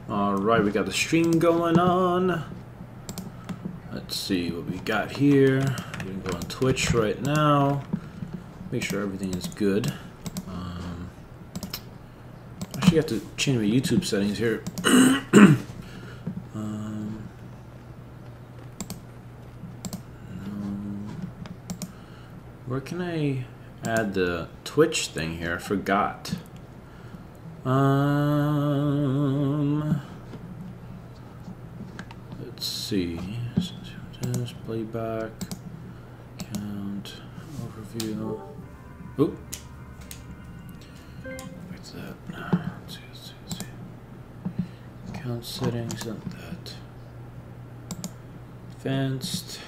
Alright, we got the stream going on. Let's see what we got here. We can go on Twitch right now. Make sure everything is good. Actually, I have to change my YouTube settings here. Where can I add the Twitch thing here? I forgot. Let's see. Just playback, count, overview. Oop. What's that? Let's see. Count settings, not that. Advanced.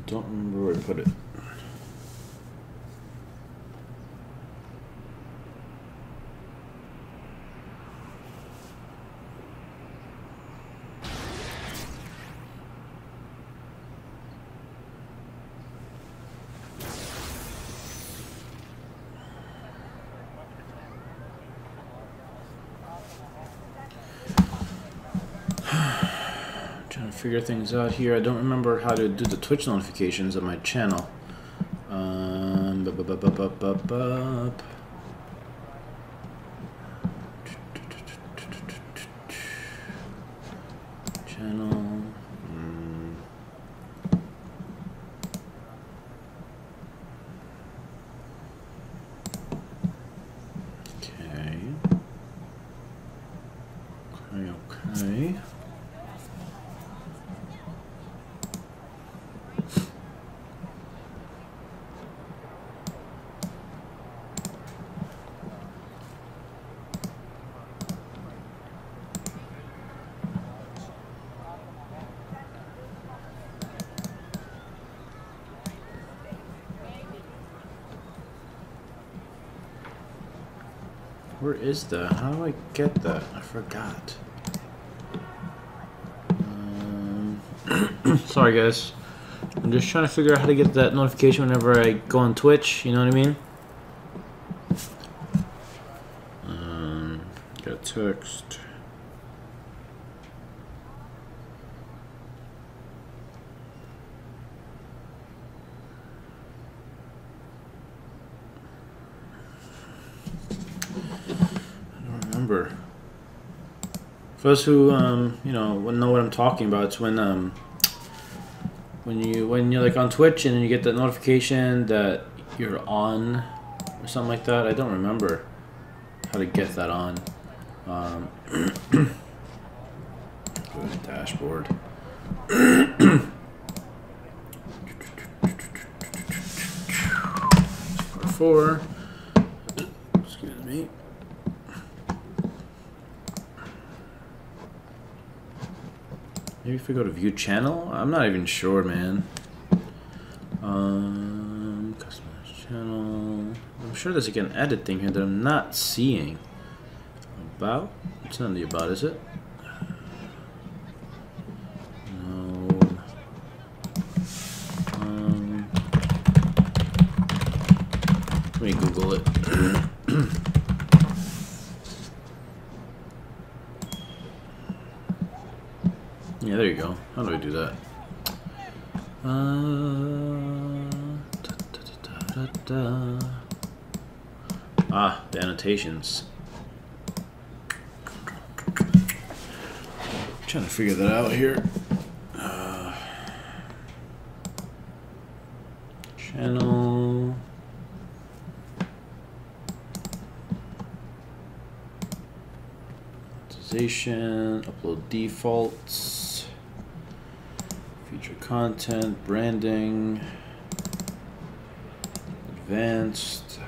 Don't remember where to put it. Trying to figure things out here. I don't remember how to do the Twitch notifications on my channel. Channel. Okay. Where is that? How do I get that? I forgot. Sorry guys. I'm just trying to figure out how to get that notification whenever I go on Twitch, you know what I mean? Got text. For those who you know what I'm talking about, it's when you're like on Twitch and you get that notification that you're on or something like that. I don't remember how to get that on. Go to the dashboard. Part 4. Excuse me. Maybe if we go to view channel, I'm not even sure, man. Customize channel. I'm sure there's like an edit thing here that I'm not seeing. About? It's not the about, is it? No. Let me Google it. Yeah, there you go. How do I do that? Ah, the annotations. Trying to figure that out here. Channel. Monetization. Upload defaults. Feature content. Branding. Advanced.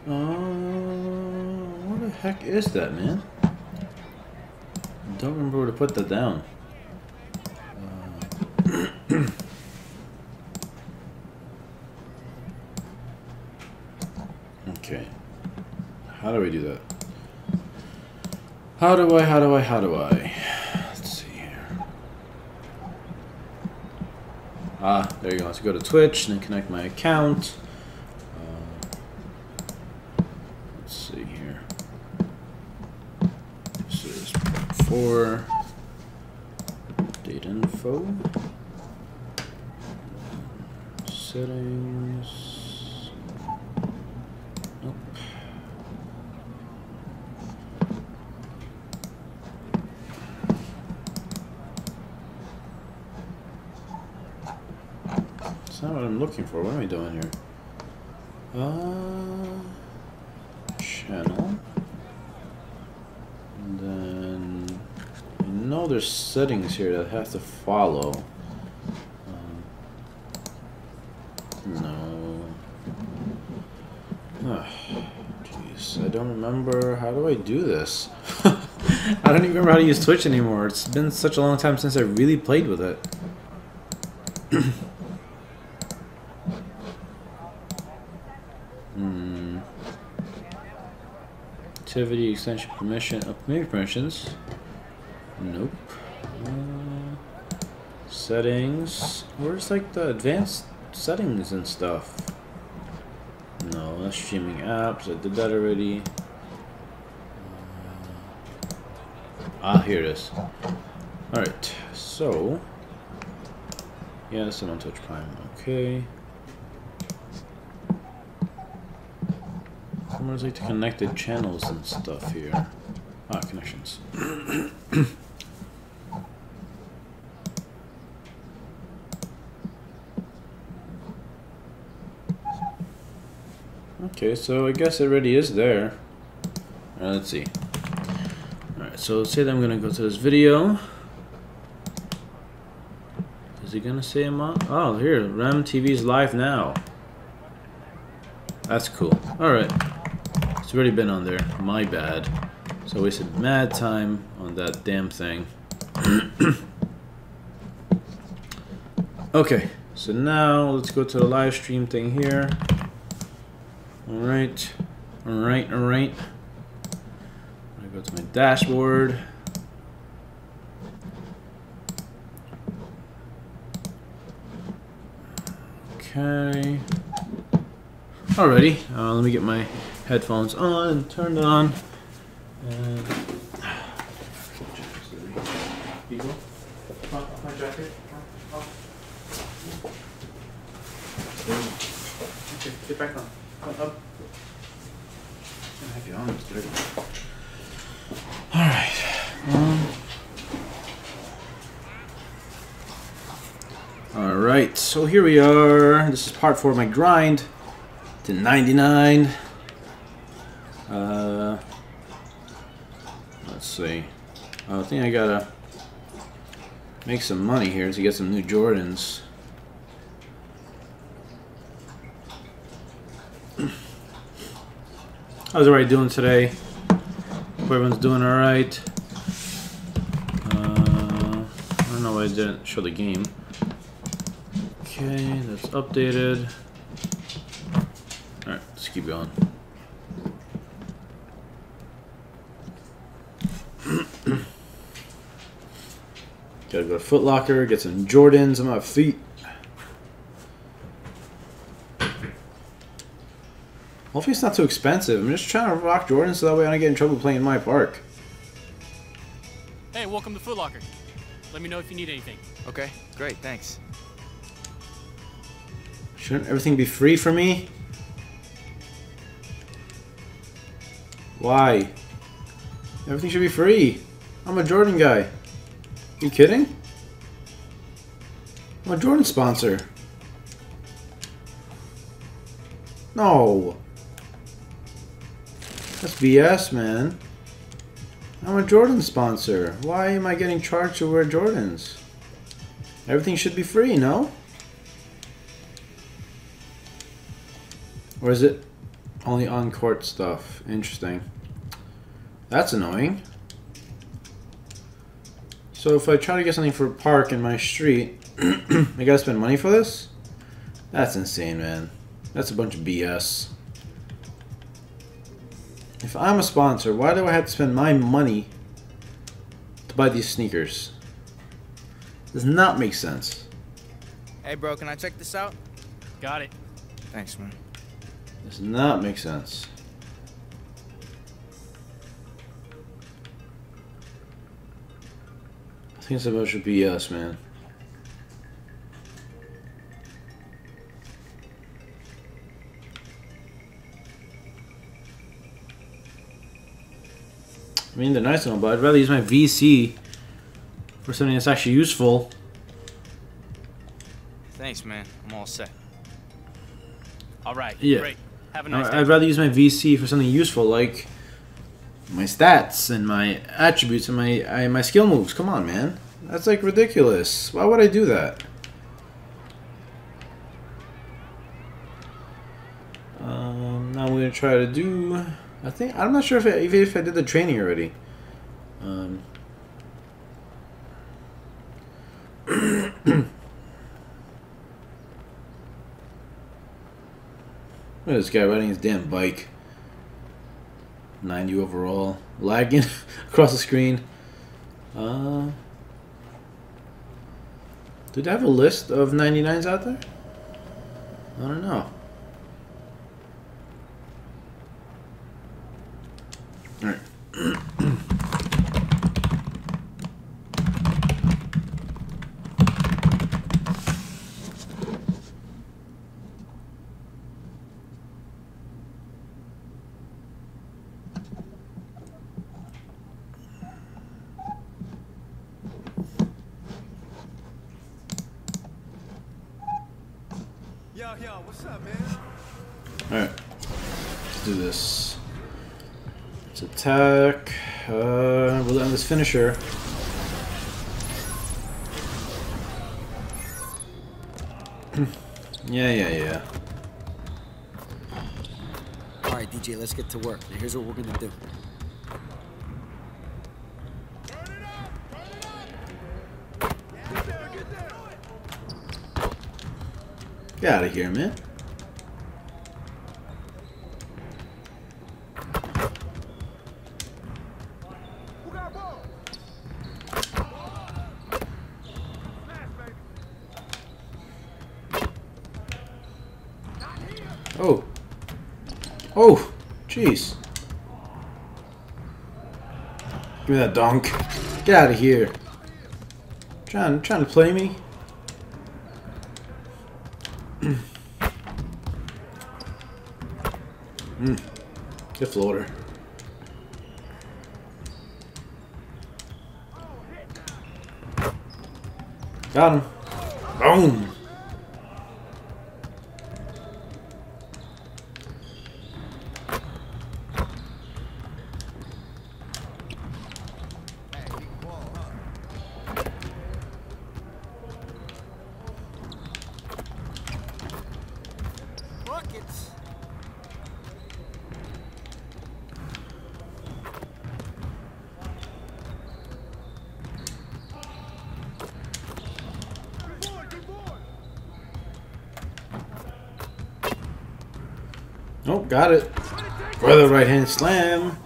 What the heck is that, man? I don't remember where to put that down. Okay. How do we do that? How do I? Let's see here. There you go. Let's go to Twitch and then connect my account. Let's see here. This is part 4. Data info. Settings. Nope. That's not what I'm looking for. What am I doing here? Channel. And then I know there's settings here that I have to follow. No. Jeez, I don't remember. How do I do this? I don't even remember how to use Twitch anymore. It's been such a long time since I really played with it. Activity, extension, permission, maybe permissions. Nope. Settings. Where's like the advanced settings and stuff? No, that's streaming apps. I did that already. Here it is. Alright, so yeah, that's on Twitch Prime. Okay. Where's like the connected channels and stuff here? Connections. Okay, so I guess it already is there. Alright, let's see. Alright, so let's say that I'm gonna go to this video. Is he gonna say I'm on? Oh, here, RemTV's live now. That's cool. Alright. It's already been on there. My bad. So I wasted mad time on that damn thing. Okay, so now let's go to the live stream thing here. Alright. Alright. I go to my dashboard. Okay. Alrighty. Let me get my headphones on and turned on. And my jacket. Okay, get back on. Come up. I have you on. It's dirty. Alright. Alright, so here we are. This is part 4 of my grind to 99. Let's see. I think I gotta make some money here to get some new Jordans. How's everybody doing today? Hope everyone's doing alright. I don't know why I didn't show the game. Okay, that's updated. Alright, let's keep going. Gotta go to Foot Locker, get some Jordans on my feet. Hopefully it's not too expensive. I'm just trying to rock Jordans so that way I don't get in trouble playing in my park. Hey, welcome to Foot Locker. Let me know if you need anything. Okay, great, thanks. Shouldn't everything be free for me? Why? Everything should be free. I'm a Jordan guy. You kidding? I'm a Jordan sponsor. No. That's BS, man. I'm a Jordan sponsor. Why am I getting charged to wear Jordans? Everything should be free, no? Or is it only on-court stuff? Interesting. That's annoying. So if I try to get something for a park in my street, I gotta spend money for this? That's insane, man. That's a bunch of BS. If I'm a sponsor, why do I have to spend my money to buy these sneakers? Does not make sense. Hey, bro, can I check this out? Got it. Thanks, man. Does not make sense. I think it's a bunch of BS, man. I mean, they're nice and all, but I'd rather use my VC for something that's actually useful. Thanks, man. I'm all set. All right. Yeah. Great. Have a nice day. I'd rather use my VC for something useful, like my stats and my attributes and my skill moves. Come on, man. That's like ridiculous. Why would I do that? Now I'm gonna try to do. I'm not sure if I did the training already. Look at this guy riding his damn bike. 90 overall. Lagging across the screen. Do they have a list of 99s out there? I don't know. Alright. Yo, what's up, man? Alright. Let's do this. Let's attack. Relentless finisher. Yeah. Alright, DJ, let's get to work. Now, here's what we're gonna do. Get out of here, man. Oh, jeez. Give me that donk. Get out of here. Trying to play me. Good floater. Got him. Boom. Oh, got it. For the right hand slam.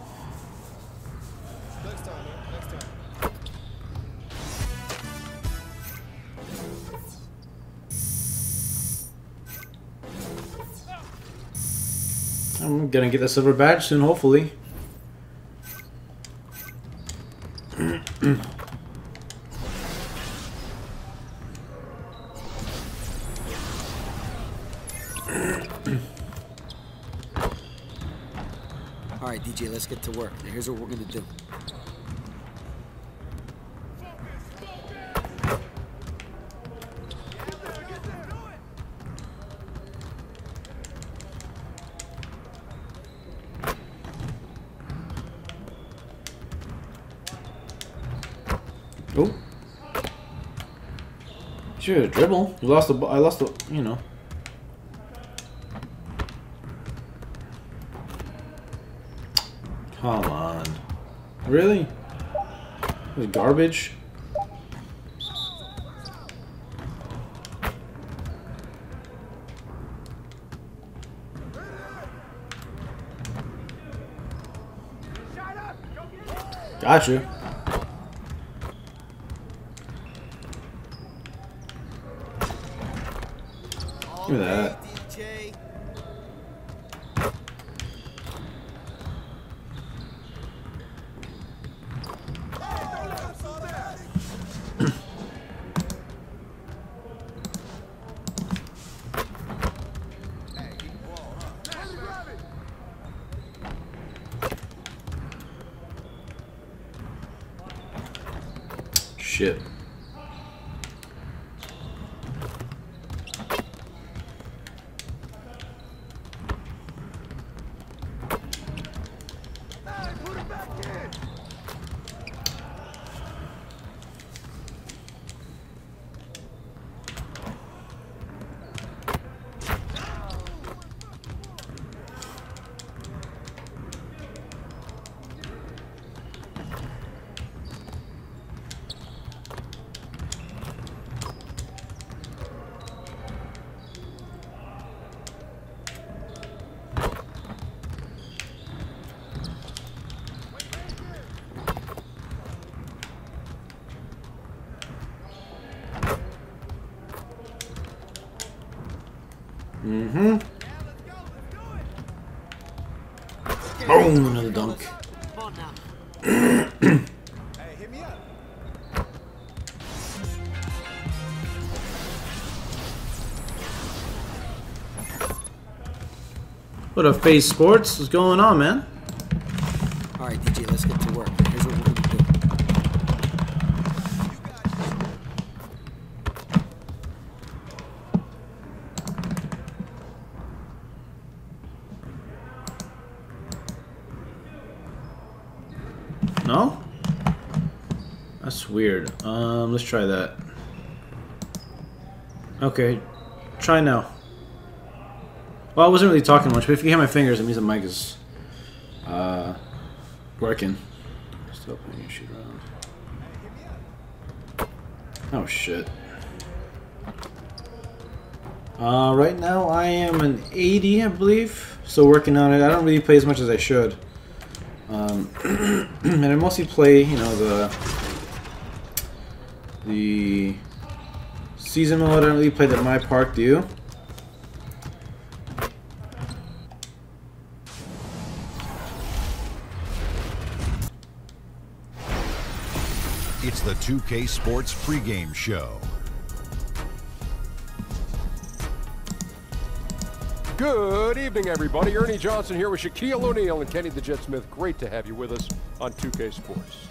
I'm gonna get the silver badge soon, hopefully. Alright, DJ, let's get to work. Now, here's what we're gonna do. Oh. Sure, dribble. You lost the ball. I lost the, you know. Come on. Really? This is garbage. Gotcha. Look at that. DJ. Shit. Mm-hmm. Boom, another dunk. What up, Phase Sports? What's going on, man? All right, DJ, let's get to work. Here's what we're gonna do. No? That's weird. Let's try that. Okay, try now. Well, I wasn't really talking much, but if you hear my fingers, it means the mic is working. Still playing your shit around. Oh shit. Right now I am an 80, I believe. Still working on it. I don't really play as much as I should. And I mostly play, you know, the season mode. I don't really play that My Park do. It's the 2K Sports pregame show. Good evening, everybody. Ernie Johnson here with Shaquille O'Neal and Kenny the Jet Smith. Great to have you with us on 2K Sports.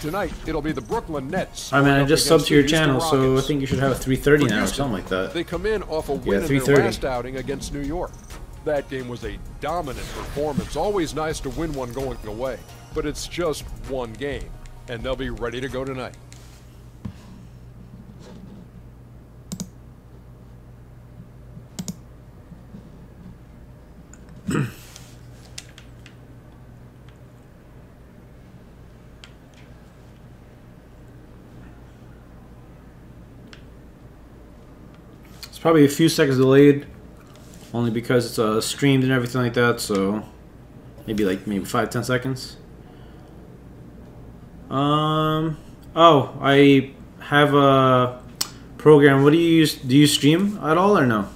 Tonight, it'll be the Brooklyn Nets. I mean, I just subbed to your Houston channel, so I Rockets. think you should have a 330 now or Houston, something like that. They come in off a win Yeah, in their 330. last outing against New York. That game was a dominant performance. Always nice to win one going away, but it's just one game, and they'll be ready to go tonight. It's probably a few seconds delayed, only because it's streamed and everything like that. So maybe 5-10 seconds. Oh, I have a program. What do you use? Do you stream at all or no?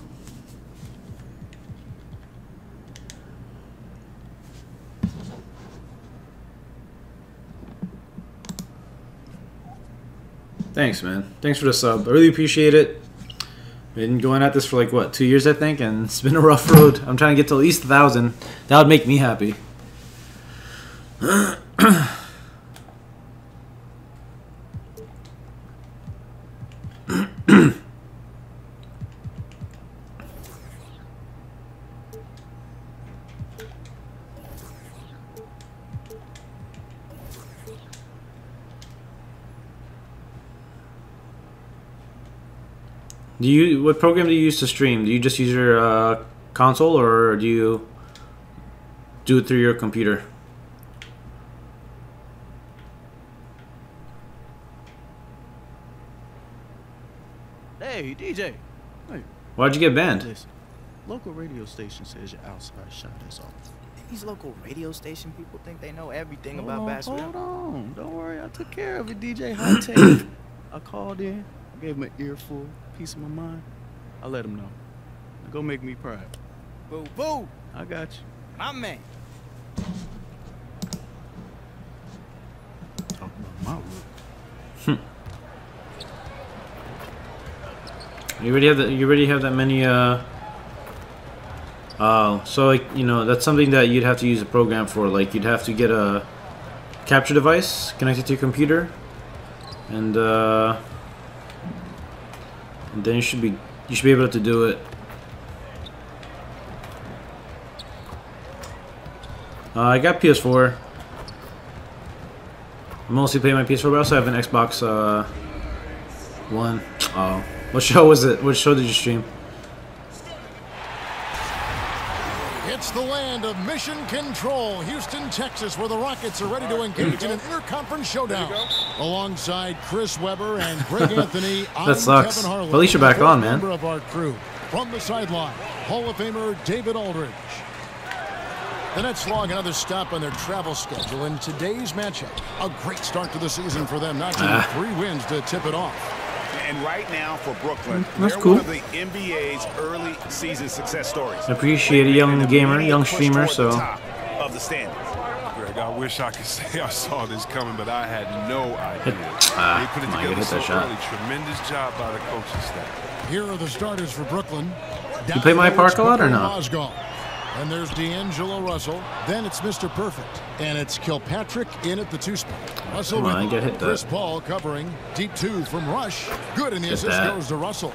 Thanks, man. Thanks for the sub. I really appreciate it. Been going at this for like what, 2 years I think, and it's been a rough road. I'm trying to get to at least 1,000. That would make me happy. What program do you use to stream? Do you just use your console, or do you do it through your computer? Hey, DJ. Hey, Why'd you get banned? listen. Local radio station says your outside shot is off. These local radio station people think they know everything Hold about on, basketball. hold on. Don't worry, I took care of it, DJ High Tech. I called in, I gave him an earful, piece of my mind. I'll let him know. Now go make me proud. Boo, boo. I got you. My man. Talk about my work. You already have that many. So like that's something that you'd have to use a program for. Like you'd have to get a capture device connected to your computer, and then you should be able to do it. I got PS4. I'm mostly playing my PS4, but I also have an Xbox One. Oh, what show was it? What show did you stream? It's the land of mission control, Houston, Texas, where the Rockets are ready to engage in an interconference showdown. Alongside Chris Webber and Greg Anthony, That sucks. Kevin Harlan, But at least you're back on, man. Member of our crew. From the sideline, Hall of Famer David Aldridge. The Nets log another stop on their travel schedule in today's matchup. A great start to the season for them, not to 3 wins to tip it off. And right now for Brooklyn, That's they're cool. one of the NBA's early season success stories. I appreciate a young gamer, young streamer, so. Of the standings. Greg, I wish I could say I saw this coming, but I had no idea. They put it together so early. Tremendous job by the coaching staff. Here are the starters for Brooklyn. You play my park a lot or no? And there's D'Angelo Russell. Then it's Mr. Perfect. And it's Kilpatrick in at the 2 spot. Russell Come on, get hit that. Chris Paul covering. Deep 2 from Rush. Good, and the assist goes to Russell.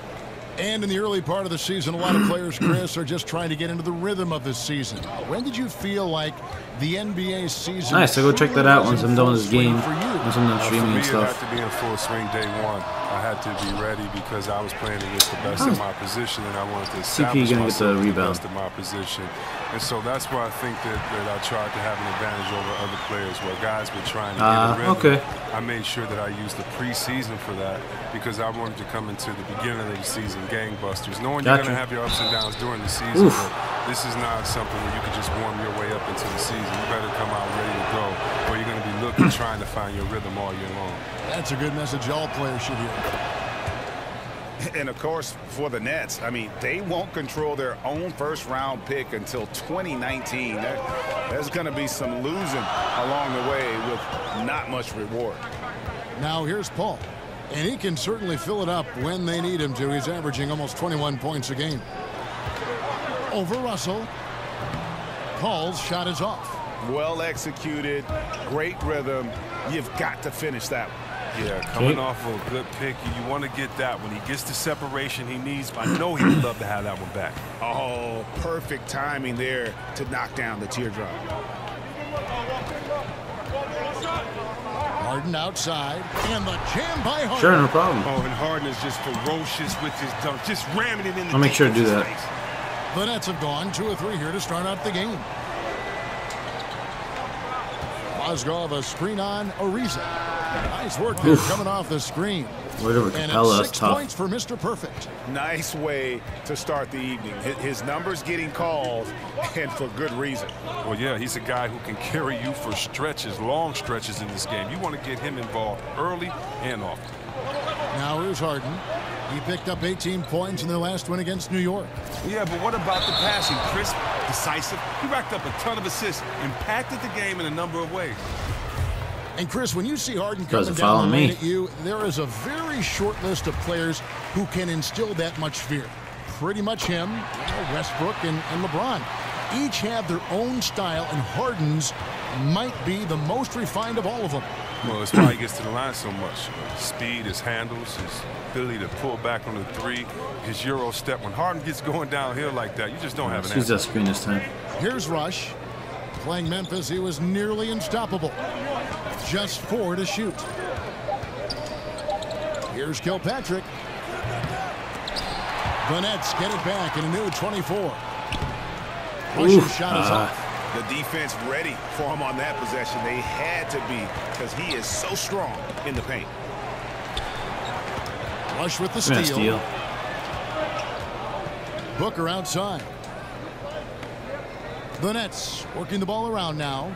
And in the early part of the season, a lot of players, Chris, are just trying to get into the rhythm of this season. When did you feel like the NBA season? Nice, so go check that out once I'm done with this game. Once I'm done For streaming me, and stuff. it had to be in full swing day one. I had to be ready because I was playing against the best of my position, and I wanted to establish gonna get myself the in rebound. best of my position. And so that's why I think that I tried to have an advantage over other players where guys were trying to get a rhythm. Okay. I made sure that I used the preseason for that because I wanted to come into the beginning of the season gangbusters, knowing you're going to have your ups and downs during the season. But this is not something where you can just warm your way up into the season. You better come out ready to go, or you're going to be looking, trying to find your rhythm all year long. That's a good message all players should hear. And, of course, for the Nets, I mean, they won't control their own first-round pick until 2019. There's going to be some losing along the way with not much reward. Now here's Paul. And he can certainly fill it up when they need him to. He's averaging almost 21 points a game. Over Russell. Paul's shot is off. Well executed, great rhythm. You've got to finish that one. Yeah, coming off of a good pick, you want to get that. When he gets the separation he needs, I know he would love to have that one back. Oh, perfect timing there to knock down the teardrop. Harden outside, and the jam by Harden. Sure, no problem. Oh, and Harden is just ferocious with his dunk, just ramming it in the I'll make sure to do that. The Nets have gone 2 of 3 here to start out the game. Mozgov, a screen on Ariza. Nice work there coming off the screen. Whatever Capella, that's 6 tough. points for Mr. Perfect. Nice way to start the evening. His numbers getting called, and for good reason. Well, yeah, he's a guy who can carry you for stretches, long stretches in this game. You want to get him involved early and often. Now here's Harden. He picked up 18 points in their last win against New York. Yeah, but what about the passing? Crisp, decisive. He racked up a ton of assists, impacted the game in a number of ways. And Chris, when you see Harden coming down the lane at you, there is a very short list of players who can instill that much fear. Pretty much him, Westbrook, and LeBron. Each have their own style, and Harden's might be the most refined of all of them. Well, that's why he gets to the line so much. Speed, his handles, his ability to pull back on the 3, his Euro step. When Harden gets going downhill like that, you just don't have an answer. Use that screen this time. Here's Rush. Playing Memphis, he was nearly unstoppable. Just 4 to shoot. Here's Kilpatrick. The Nets get it back in a new 24. Rush's shot is off. The defense ready for him on that possession. They had to be because he is so strong in the paint. Rush with the steal. Booker outside. The Nets working the ball around now.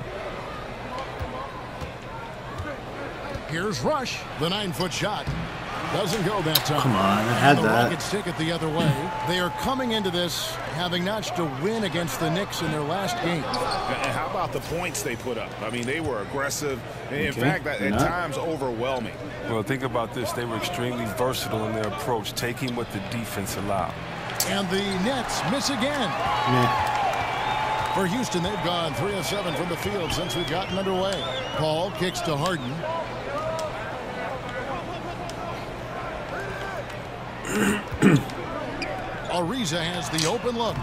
Here's Rush, the 9-foot shot. Doesn't go that time. Come on, I had the that. Rockets take it the other way. They are coming into this having notched a win against the Knicks in their last game. And how about the points they put up? I mean, they were aggressive. In fact, at times overwhelming. Well, think about this. They were extremely versatile in their approach, taking what the defense allowed. And the Nets miss again. For Houston, they've gone 3 of 7 from the field since we've gotten underway. Paul kicks to Harden. Ariza has the open look.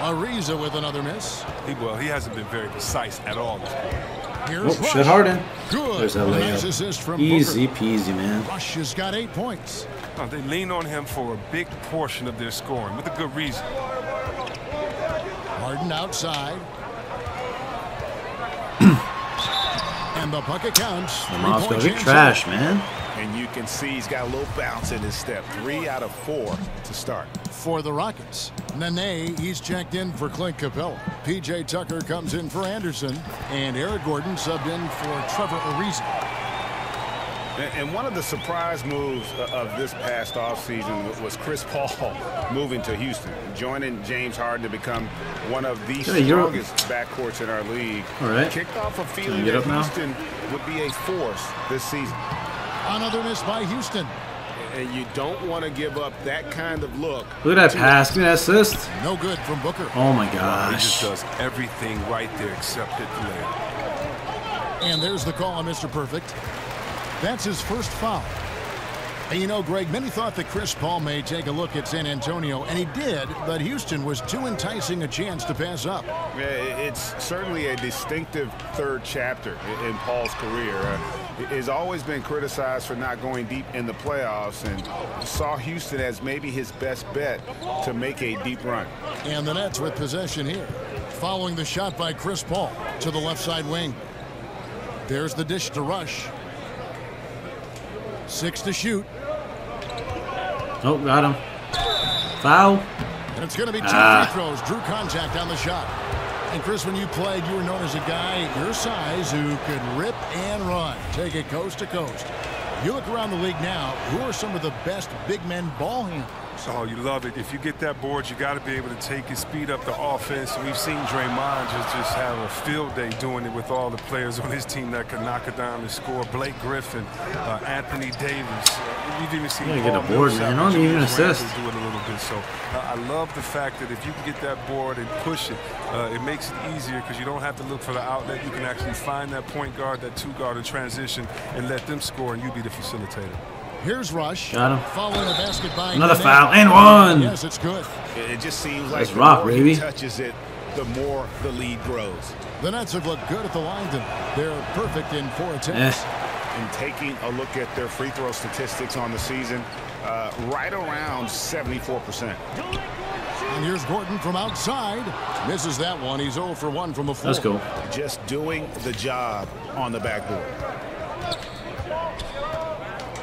Ariza with another miss. He hasn't been very precise at all this quarter. Here's Rush. Shit, Harden. Good. There's that Nice layup. assist from Easy Booker. peasy, man. Rush has got 8 points. They lean on him for a big portion of their scoring, with a good reason. Harden outside. And the bucket counts. Moscow, you're trash, man. And you can see he's got a little bounce in his step. 3 out of 4 to start. For the Rockets, Nene, he's checked in for Clint Capella. P.J. Tucker comes in for Anderson. And Eric Gordon subbed in for Trevor Ariza. And one of the surprise moves of this past offseason was Chris Paul moving to Houston, joining James Harden to become one of the strongest backcourts in our league. All right. Kicked off a feeling that Houston would be a force this season. Another miss by Houston. And you don't want to give up that kind of look. Look at that pass. Give me that assist. No good from Booker. Oh, my He gosh. just does everything right there except hit the layup. And there's the call on Mr. Perfect. That's his first foul. And you know, Greg, many thought that Chris Paul may take a look at San Antonio, and he did, but Houston was too enticing a chance to pass up. It's certainly a distinctive third chapter in Paul's career. He's always been criticized for not going deep in the playoffs, and saw Houston as maybe his best bet to make a deep run. And the Nets with possession here. Following the shot by Chris Paul to the left side wing. There's the dish to Rush. 6 to shoot. Oh, got him. Foul. And it's going to be 2 free throws. Drew contact on the shot. And Chris, when you played, you were known as a guy your size who could rip and run. Take it coast to coast. You look around the league now, who are some of the best big men ball handlers? Oh, you love it. If you get that board, you got to be able to take it, speed up the offense. We've seen Draymond just have a field day doing it with all the players on his team that could knock it down and score. Blake Griffin, Anthony Davis. You've even seen get a board, man. Don't even assist. Do it a little bit. So I love the fact that if you can get that board and push it, it makes it easier because you don't have to look for the outlet. You can actually find that point guard, that 2-guard in transition, and let them score, and you be the facilitator. Here's Rush. Got him. Following the basket by Another Nene. foul and one. Yes, it's good. It just seems like That's rock, the more baby. he touches it, the more the lead grows. The Nets have looked good at the line. They're perfect in 4 attempts. And taking a look at their free throw statistics on the season, right around 74%. And here's Gordon from outside. Misses that one. He's 0 for 1 from the floor. Let's go. Just doing the job on the backboard.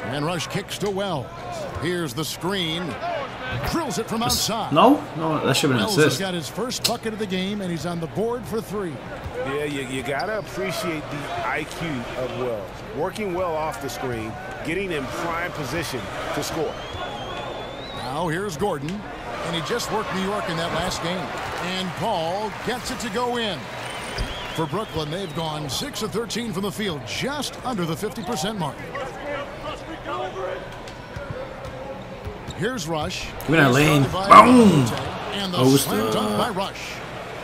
And Rush kicks to Wells. Here's the screen. Drills it from outside. No, that should have been an Wells has assist. got his first bucket of the game, and he's on the board for 3. Yeah, you got to appreciate the IQ of Wells. Working well off the screen, getting in prime position to score. Now here's Gordon, and he just worked New York in that last game. And Paul gets it to go in. For Brooklyn, they've gone 6 of 13 from the field, just under the 50% mark. Here's Rush. Give me that lane. Boom! And the Post slam dunk up. by Rush.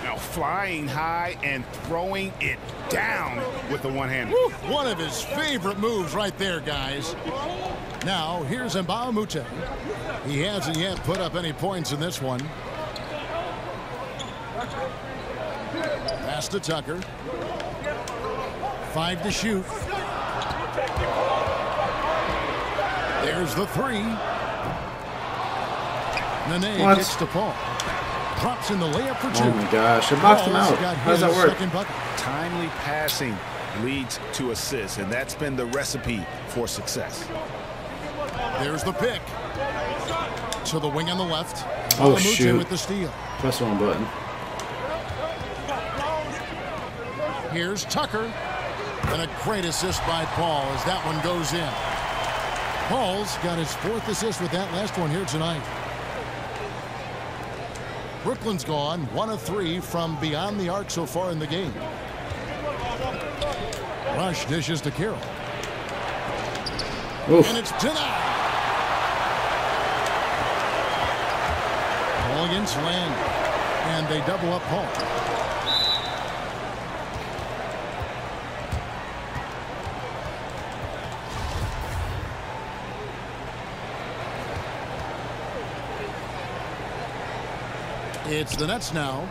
Now flying high and throwing it down with the one-hander. One of his favorite moves right there, guys. Now, here's Mbah a Moute. He hasn't yet put up any points in this one. Pass to Tucker. 5 to shoot. There's the 3. Nene What? gets to Paul. Drops in the layup for 2. Oh my gosh, I boxed him Paul's out. got How does that his work? second bucket. Timely passing leads to assists, and that's been the recipe for success. There's the pick. To the wing on the left. Oh, Mbah a Moute shoot. with the steal. Press one button. Here's Tucker. And a great assist by Paul as that one goes in. Paul's got his 4th assist with that last one here tonight. Brooklyn's gone 1 of 3 from beyond the arc so far in the game. Rush dishes to Carroll. Oof. And it's denied. Paul against Land. And they double up Paul. It's the Nets now.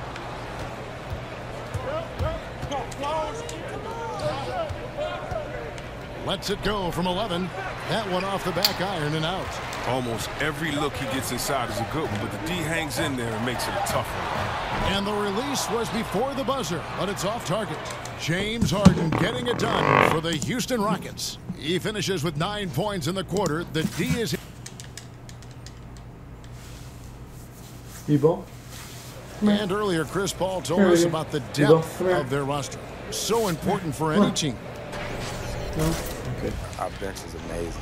Lets it go from 11. That one off the back iron and out. Almost every look he gets inside is a good one, but the D hangs in there and makes it a tough one. And the release was before the buzzer, but it's off target. James Harden getting it done for the Houston Rockets. He finishes with 9 points in the quarter. The D is... Debo. And earlier, Chris Paul told us about the depth of their roster. So important for any team. No? Okay. Our bench is amazing.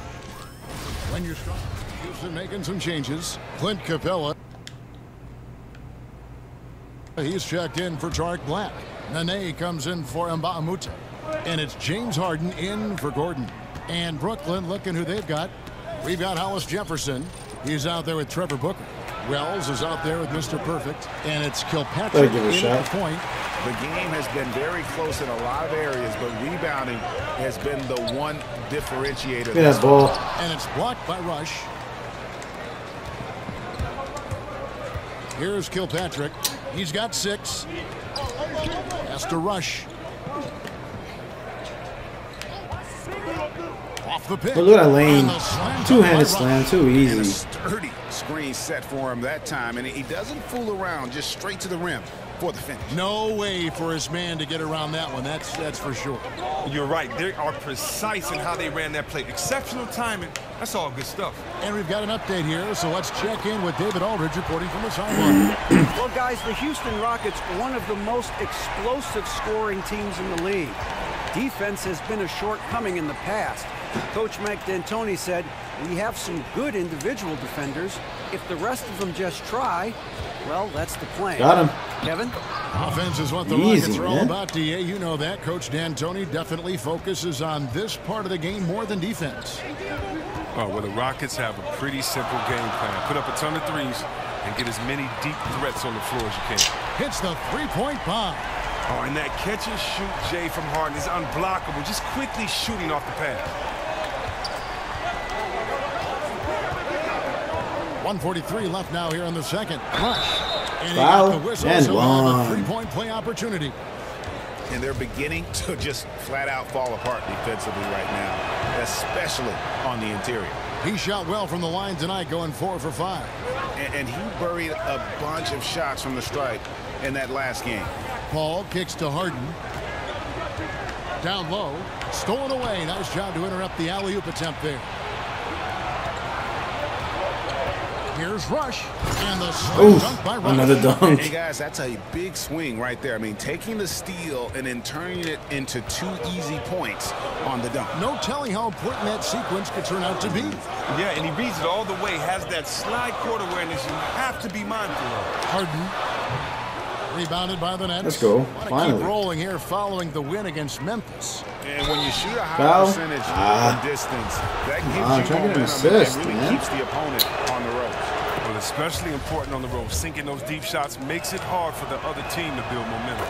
When you're strong, Houston making some changes. Clint Capella. He's checked in for Tariq Black. Nene comes in for Mba'amuta. And it's James Harden in for Gordon. And Brooklyn looking who they've got. We've got Hollis Jefferson. He's out there with Trevor Booker. Wells is out there with Mr. Perfect. And it's Kilpatrick in at the point. The game has been very close in a lot of areas, but rebounding has been the one differentiator. Get that ball. And it's blocked by Rush. Here's Kilpatrick. He's got 6. Has to Rush. Off the pick. But look at that lane. Two-handed slam, too And a easy. sturdy screen set for him that time, and he doesn't fool around, just straight to the rim for the finish. No way for his man to get around that one. That's for sure. You're right. They are precise in how they ran that play. Exceptional timing. That's all good stuff. And we've got an update here, so let's check in with David Aldridge reporting from the sideline. Well, guys, the Houston Rockets, one of the most explosive scoring teams in the league. Defense has been a shortcoming in the past. Coach Mike D'Antoni said, we have some good individual defenders. If the rest of them just try, well, that's the plan. Got him. Kevin? Offense is what the Rockets are all about, DA. You know that. Coach D'Antoni definitely focuses on this part of the game more than defense. Oh, well, the Rockets have a pretty simple game plan. Put up a ton of threes and get as many deep threats on the floor as you can. Hits the three-point bomb. Oh, and that catch and shoot, Jay, from Harden is unblockable. Just quickly shooting off the pass. 1:43 left now here in the second. Rush. And he Foul. got the whistle, And so one. a three-point play opportunity. And they're beginning to just flat out fall apart defensively right now, especially on the interior. He shot well from the line tonight, going 4 for 5. And he buried a bunch of shots from the stripe in that last game. Paul kicks to Harden. Down low. Stolen away. Nice job to interrupt the alley-oop attempt there. Here's Rush. And the dunk by Rush. Another dunk. Hey, guys, that's a big swing right there. I mean, taking the steal and then turning it into 2 easy points on the dunk. No telling how important that sequence could turn out to be. Yeah, and he reads it all the way, has that slide court awareness you have to be mindful of. Harden. Rebounded by the Nets. Let's go. Want to Finally. keep rolling here following the win against Memphis. And when you shoot a high Foul. percentage from distance, that gives you trying to get an momentum assist, and really man. keeps the opponent on the ropes. Well, especially important on the road. Sinking those deep shots makes it hard for the other team to build momentum.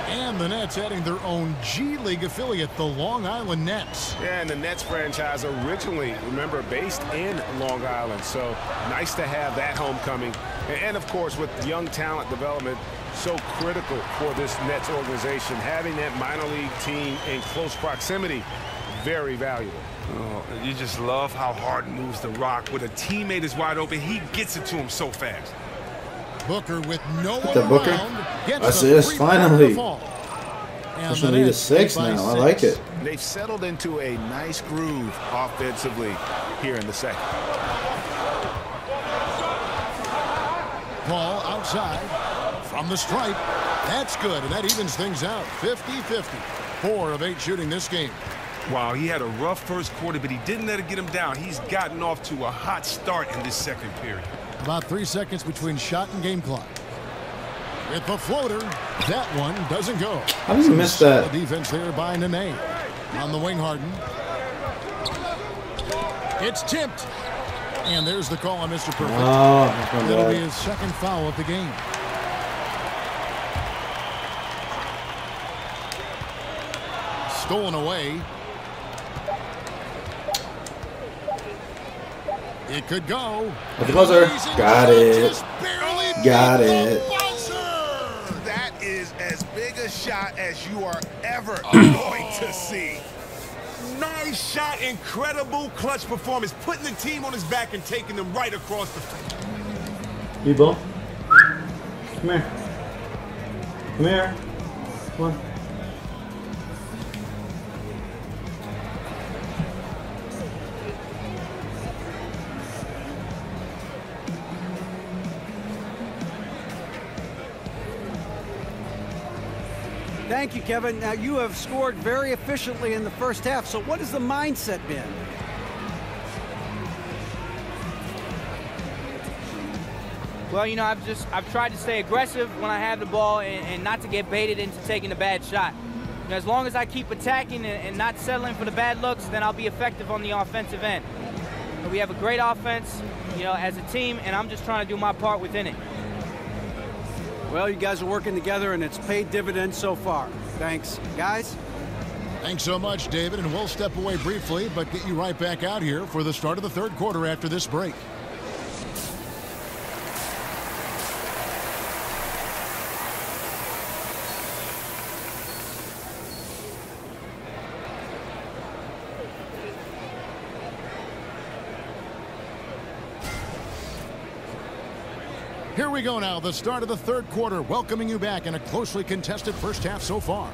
And the Nets adding their own G League affiliate, the Long Island Nets. Yeah, and the Nets franchise originally, remember, based in Long Island. So nice to have that homecoming. And of course, with young talent development, so critical for this Nets organization. Having that minor league team in close proximity, very valuable. Oh, you just love how Harden moves the rock. When a teammate is wide open, he gets it to him so fast. Booker with no one the Booker. around. Gets Assist, the three-pointer finally. fall. And This the one need a Nets 6 lead by now. I 6. like it. They've settled into a nice groove offensively here in the second. Paul outside from the stripe. That's good, and that evens things out. 50-50. 4 of 8 shooting this game. While he had a rough first quarter, but he didn't let it get him down. He's gotten off to a hot start in this second period. About 3 seconds between shot and game clock. With the floater, that one doesn't go. How does he miss that? The defense there by Nene. On the wing, Harden. It's tipped. And there's the call on Mr. Perfect. Oh, that'll be his second foul of the game. Stolen away. It could go. At the buzzer. Got it. Got it. That is as big a shot as you are ever going to see. Nice shot, incredible clutch performance, putting the team on his back and taking them right across the field. People, come here. Come here. Come on. Thank you, Kevin. Now, you have scored very efficiently in the first half, so what has the mindset been? Well, you know, I've tried to stay aggressive when I have the ball and not to get baited into taking a bad shot. You know, as long as I keep attacking and not settling for the bad looks, then I'll be effective on the offensive end. But we have a great offense, you know, as a team, and I'm just trying to do my part within it. Well, you guys are working together, and it's paid dividends so far. Thanks. Guys? Thanks so much, David, and we'll step away briefly, but get you right back out here for the start of the third quarter after this break. Here we go now, the start of the third quarter, welcoming you back in a closely contested first half so far.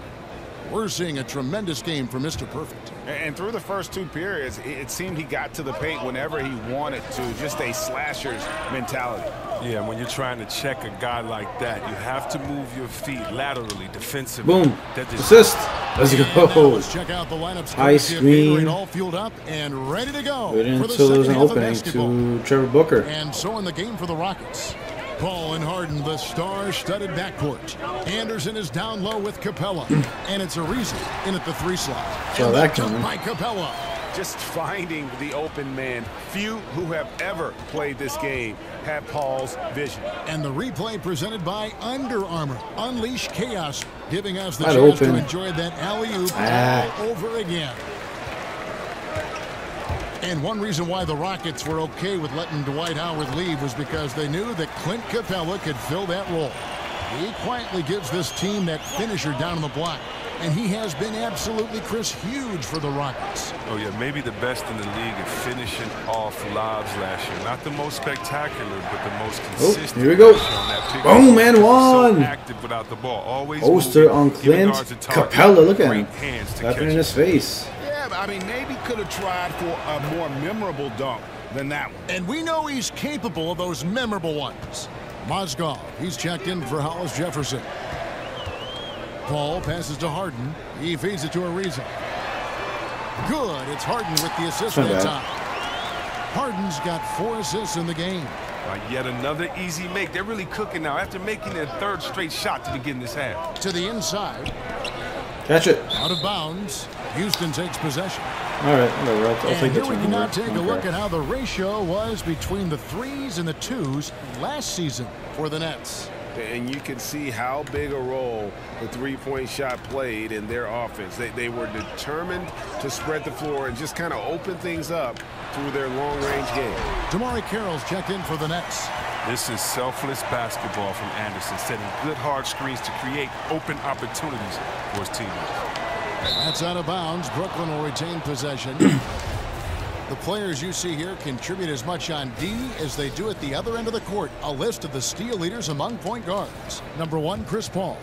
We're seeing a tremendous game for Mr. Perfect. And through the first two periods, it seemed he got to the paint whenever he wanted to, just a slasher's mentality. Yeah, when you're trying to check a guy like that, you have to move your feet laterally, defensively. Boom. Assist. Let's go. Let's check out the lineups. High screen. All fueled up and ready to go. Waiting until there's an opening to Trevor Booker. And so in the game for the Rockets. Paul and Harden, the star-studded backcourt. Anderson is down low with Capella. And it's a reason in at the 3 slot. Saw that coming. By Capella. Just finding the open man. Few who have ever played this game have Paul's vision. And the replay presented by Under Armour. Unleash chaos, giving us the chance to enjoy that alley-oop all over again. And one reason why the Rockets were okay with letting Dwight Howard leave was because they knew that Clint Capella could fill that role. He quietly gives this team that finisher down on the block. And he has been absolutely, Chris, huge for the Rockets. Oh, yeah, maybe the best in the league at finishing off lobs last year. Not the most spectacular, but the most consistent. Oh, here we go. Boom, man, one. So active without the ball. Always poster on Clint Capella. Look at him. Tapping in his face. I mean, maybe could have tried for a more memorable dunk than that one. And we know he's capable of those memorable ones. Mozgov, he's checked in for Hollis Jefferson. Paul passes to Harden. He feeds it to Ariza. Good. It's Harden with the assist that time. Harden's got 4 assists in the game. Yet another easy make. They're really cooking now after making their 3rd straight shot to begin this half. To the inside. Catch it. Out of bounds. Houston takes possession. All right, whatever. I'll take here we can now take a look at how the ratio was between the 3s and the 2s last season for the Nets. And you can see how big a role the three-point shot played in their offense. They were determined to spread the floor and just kind of open things up through their long-range game. Damari Carroll's checked in for the Nets. This is selfless basketball from Anderson, setting good hard screens to create open opportunities for his teammates. That's out of bounds. Brooklyn will retain possession. The players you see here contribute as much on D as they do at the other end of the court. A list of the steal leaders among point guards. Number 1, Chris Paul.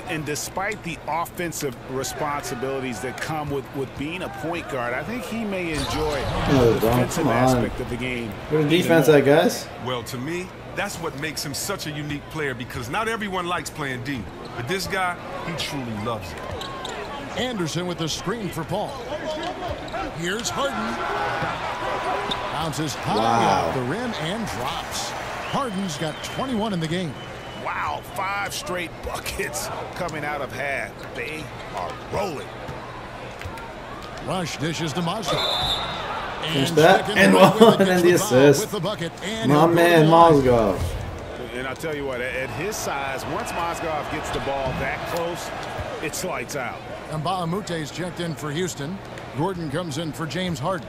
And despite the offensive responsibilities that come with being a point guard, I think he may enjoy the defensive aspect of the game. Where's the defense at, guys? Well, to me, that's what makes him such a unique player, because not everyone likes playing D. But this guy, he truly loves it. Anderson with the screen for Paul. Here's Harden. Bounces high off the rim and drops. Harden's got 21 in the game. Wow, 5 straight buckets coming out of half. They are rolling. Rush dishes to Mozgov. Finish that, and one, and the assist. My man Mozgov. And I'll tell you what, at his size, once Mozgov gets the ball that close, it's lights out. And Mbah-a-Moute's checked in for Houston. Gordon comes in for James Harden.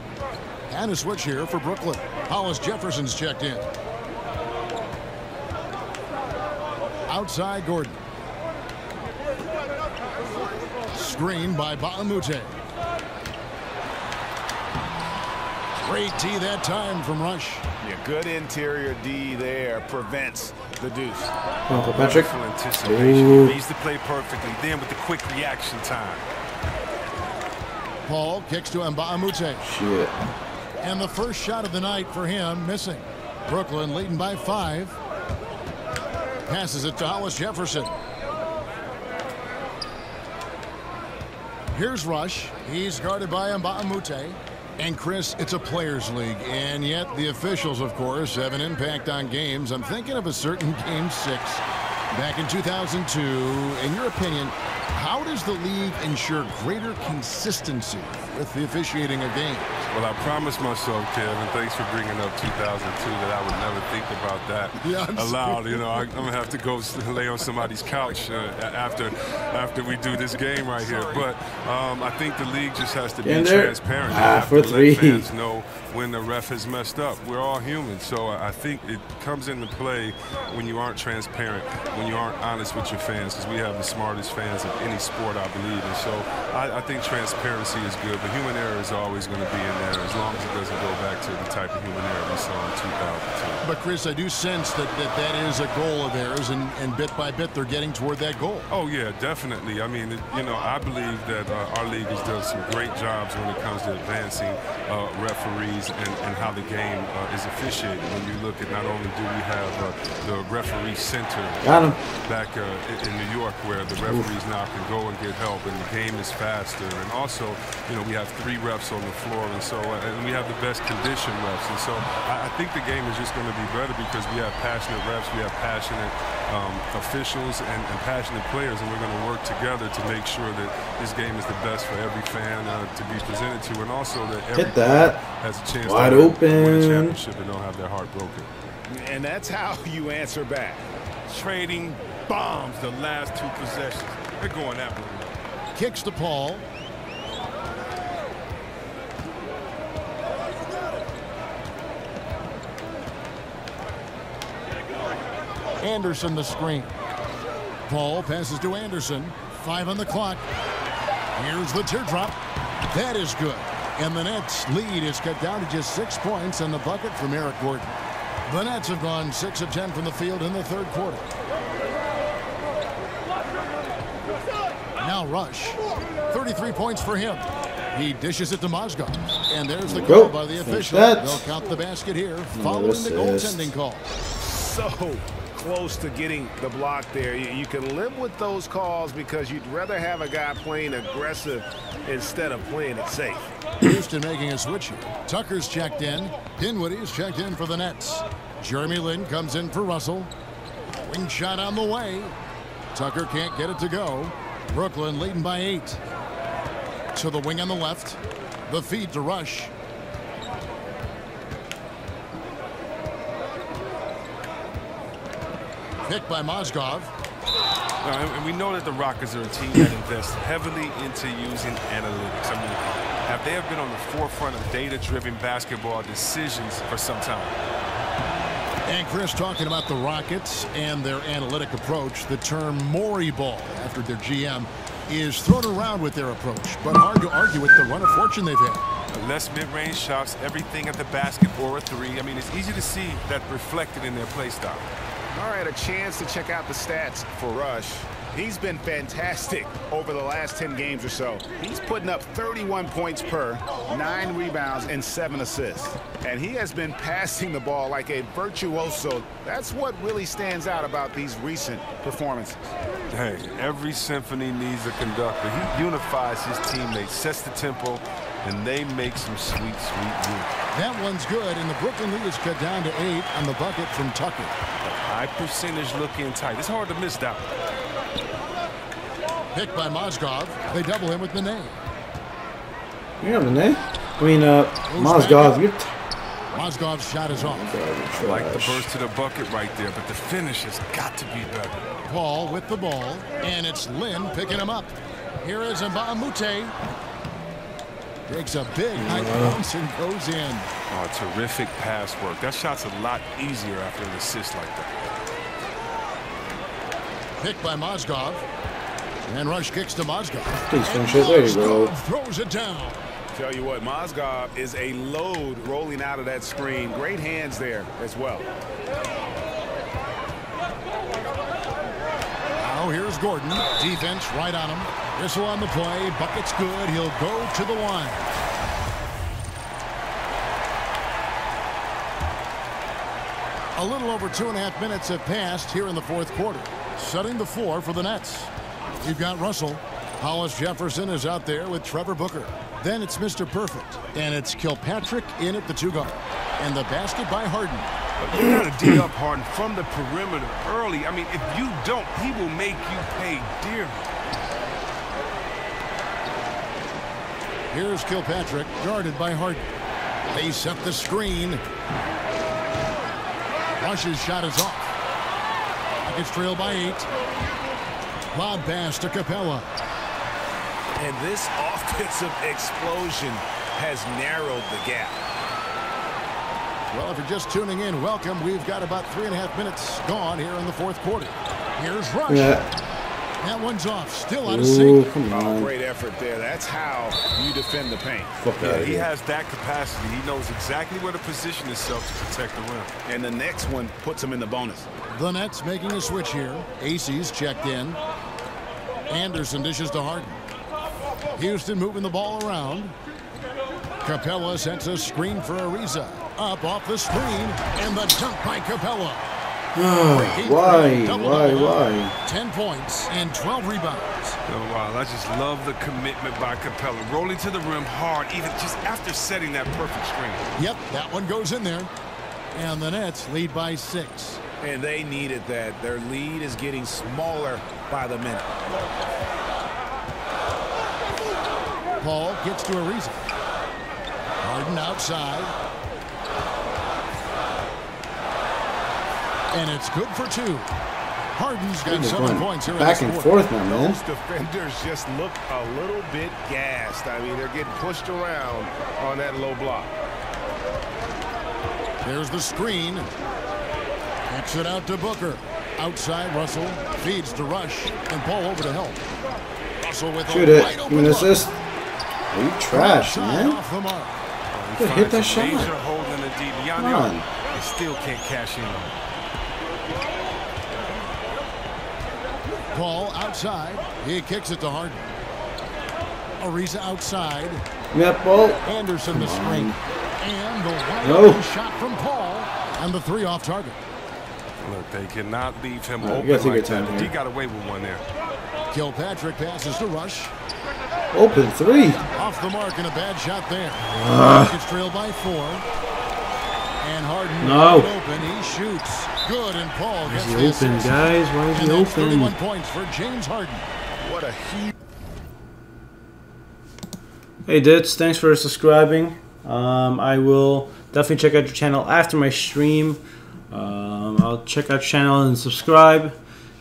And a switch here for Brooklyn. Hollis Jefferson's checked in. Outside Gordon. Screen by Mbah-a-Moute. Great D that time from Rush. Yeah, good interior D there prevents the deuce. Uncle Patrick. Anticipation. Reads the play perfectly. Then with the quick reaction time. Paul kicks to Mbah-a-Moute. Shit. And the first shot of the night for him missing. Brooklyn leading by 5. Passes it to Hollis Jefferson. Here's Rush. He's guarded by Mbah-a-Moute. And Chris, it's a players' league, and yet the officials, of course, have an impact on games. I'm thinking of a certain Game 6 back in 2002. In your opinion, how does the league ensure greater consistency with the officiating of games? Well, I promised myself, Kevin, thanks for bringing up 2002, that I would never think about that aloud. You know, I'm going to have to go lay on somebody's couch after we do this game right here. But I think the league just has to be transparent. They have to let fans know when the ref has messed up. We're all human. So I think it comes into play when you aren't transparent, when you aren't honest with your fans, because we have the smartest fans of any sport, I believe. And so I think transparency is good, but human error is always going to be in there, as long as it doesn't go back to the type of human error we saw in 2002. But Chris, I do sense that is a goal of theirs, and bit by bit they're getting toward that goal. Oh yeah, definitely. I mean, you know, I believe that our league has done some great jobs when it comes to advancing referees and how the game is officiated. When you look at, not only do we have the referee center back in New York, where the referees now can go and get help, and the game is faster, and also, you know, we have 3 refs on the floor, and so and we have the best condition refs, and so I think the game is just going to be better because we have passionate refs, we have passionate officials, and passionate players, and we're going to work together to make sure that this game is the best for every fan to be presented to, and also that every fan has a chance wide to open. win a championship and don't have their heart broken. And that's how you answer back. Trading bombs the last 2 possessions. They're going after him. Kicks to Paul. Anderson the screen. Paul passes to Anderson. 5 on the clock. Here's the teardrop. That is good. And the Nets lead is cut down to just 6 points and the bucket from Eric Gordon. The Nets have gone 6 of 10 from the field in the 3rd quarter. Now Rush. 33 points for him. He dishes it to Mozgov. And there's the call by the official. They'll count the basket here following the goaltending call. So close to getting the block there. You can live with those calls because you'd rather have a guy playing aggressive instead of playing it safe. Houston making a switch here. Tucker's checked in. Dinwiddie's checked in for the Nets. Jeremy Lin comes in for Russell. Wing shot on the way. Tucker can't get it to go. Brooklyn leading by 8. To the wing on the left. The feed to Rush. Picked by Mozgov. And we know that the Rockets are a team that invests heavily into using analytics. I mean, they have been on the forefront of data-driven basketball decisions for some time. And Chris, talking about the Rockets and their analytic approach, the term Morey ball, after their GM, is thrown around with their approach, but hard to argue with the run of fortune they've had. Less mid-range shots, everything at the basket or a 3. I mean, it's easy to see that reflected in their play style. All right, a chance to check out the stats for Rush. He's been fantastic over the last 10 games or so. He's putting up 31 points per, 9 rebounds, and 7 assists. And he has been passing the ball like a virtuoso. That's what really stands out about these recent performances. Hey, every symphony needs a conductor. He unifies his teammates, sets the tempo, and they make some sweet, sweet work. That one's good, and the Brooklyn lead is cut down to 8 on the bucket from Tucker. High percentage looking tight. It's hard to miss that one. Picked by Mozgov. They double him with Nene. You have Nene? I mean, Mozgov. Mozgov's shot is off. I like the burst to the bucket right there, but the finish has got to be better. Paul with the ball, and it's Lynn picking him up. Here is Mbamute. Takes a big high bounce and goes in. Oh, terrific pass work. That shot's a lot easier after an assist like that. Picked by Mozgov. And Rush kicks to Mozgov. Please finish it. There you go. Throws it down. Tell you what, Mozgov is a load rolling out of that screen. Great hands there as well. Now here's Gordon. Defense right on him. Whistle on the play. Bucket's good. He'll go to the line. A little over 2.5 minutes have passed here in the fourth quarter. Setting the floor for the Nets. You've got Russell. Hollis Jefferson is out there with Trevor Booker. Then it's Mr. Perfect. And it's Kilpatrick in at the 2-guard. And the basket by Harden. But you got to D up Harden from the perimeter early. I mean, if you don't, he will make you pay dearly. Here's Kilpatrick, guarded by Harden. They set the screen. Rush's shot is off. It's trailed by 8. Lob pass to Capella. And this offensive explosion has narrowed the gap. Well, if you're just tuning in, welcome. We've got about 3.5 minutes gone here in the fourth quarter. Here's Rush. Yeah. That one's off. Still out of sync. Oh, great effort there. That's how you defend the paint. Yeah, he has that capacity. He knows exactly where to position himself to protect the rim. And the next one puts him in the bonus. The Nets making a switch here. Acey's checked in. Anderson dishes to Harden. Houston moving the ball around. Capella sets a screen for Ariza. Up off the screen, and the dunk by Capella. Why? 10 points and 12 rebounds. Oh, wow, I just love the commitment by Capella. Rolling to the rim hard, even just after setting that perfect screen. Yep, that one goes in there. And the Nets lead by 6. And they needed that. Their lead is getting smaller by the minute. Paul gets to Ariza. Harden outside. And it's good for 2. Harden's got 7 points here. Back and forth now, man. Those defenders just look a little bit gassed. I mean, they're getting pushed around on that low block. There's the screen. Kicks it out to Booker. Outside, Russell feeds to Rush, and Paul over to help. Russell with shoot it. Give me an assist. Oh, you trash, man. Off the mark. Hit that shot. Holding the deep. Come on. They still can't cash in. Paul outside. He kicks it to Harden. Ariza outside. Yep, ball. Anderson the screen. And the wide No. shot from Paul. And the 3 off target. Look, they cannot leave him You open gotta take like your time that. here. He got away with one there. Kilpatrick passes to Rush. Open 3. Off the mark and a bad shot there. It's trailed by 4. And Harden No. open. He shoots. Good, and Paul Why gets is he the open, assist. guys? Why is he And that's 31 open? points for James Harden. What a huge... Hey, dudes. Thanks for subscribing. I will definitely check out your channel after my stream. I'll check out your channel and subscribe.